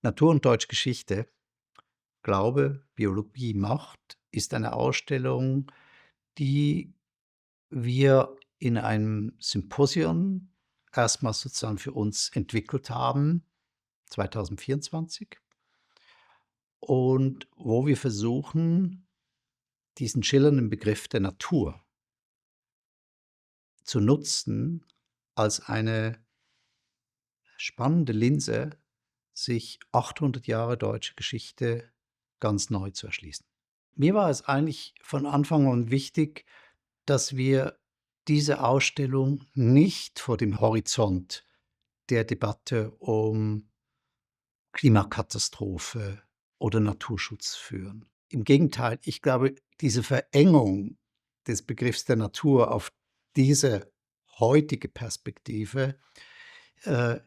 Natur und deutsche Geschichte, Glaube, Biologie, Macht ist eine Ausstellung, die wir in einem Symposion erstmals sozusagen für uns entwickelt haben, 2024, und wo wir versuchen, diesen schillernden Begriff der Natur zu nutzen als eine spannende Linse, sich 800 Jahre deutsche Geschichte ganz neu zu erschließen. Mir war es eigentlich von Anfang an wichtig, dass wir diese Ausstellung nicht vor dem Horizont der Debatte um Klimakatastrophe oder Naturschutz führen. Im Gegenteil, ich glaube, diese Verengung des Begriffs der Natur auf diese heutige Perspektive, äh,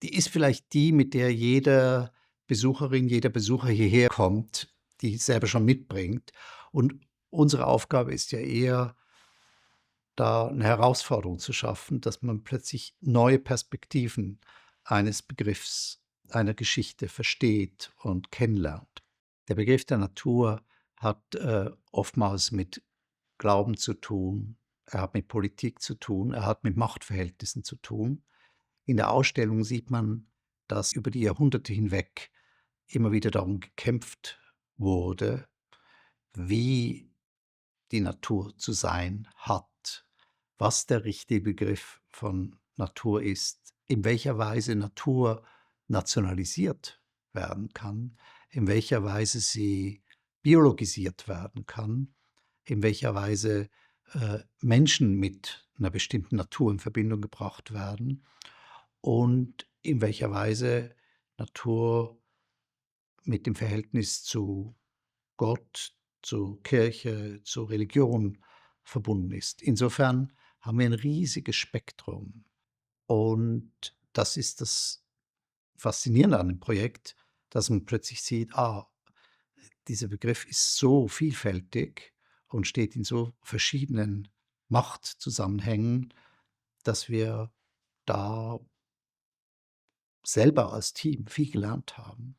die ist vielleicht die, mit der jede Besucherin, jeder Besucher hierher kommt, die selber schon mitbringt. Und unsere Aufgabe ist ja eher, da eine Herausforderung zu schaffen, dass man plötzlich neue Perspektiven eines Begriffs, einer Geschichte versteht und kennenlernt. Der Begriff der Natur hat, oftmals mit Glauben zu tun, er hat mit Politik zu tun, er hat mit Machtverhältnissen zu tun. In der Ausstellung sieht man, dass über die Jahrhunderte hinweg immer wieder darum gekämpft wurde, wie die Natur zu sein hat, was der richtige Begriff von Natur ist, in welcher Weise Natur nationalisiert werden kann, in welcher Weise sie biologisiert werden kann, in welcher Weise Menschen mit einer bestimmten Natur in Verbindung gebracht werden und in welcher Weise Natur mit dem Verhältnis zu Gott, zu Kirche, zu Religion verbunden ist. Insofern haben wir ein riesiges Spektrum und das ist das Faszinierende an dem Projekt, dass man plötzlich sieht: dieser Begriff ist so vielfältig und steht in so verschiedenen Machtzusammenhängen, dass wir da selber als Team viel gelernt haben.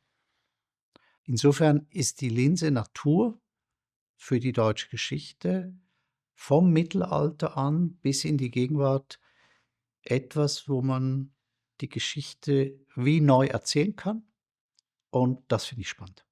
Insofern ist die Linse Natur für die deutsche Geschichte vom Mittelalter an bis in die Gegenwart etwas, wo man die Geschichte wie neu erzählen kann, und das finde ich spannend.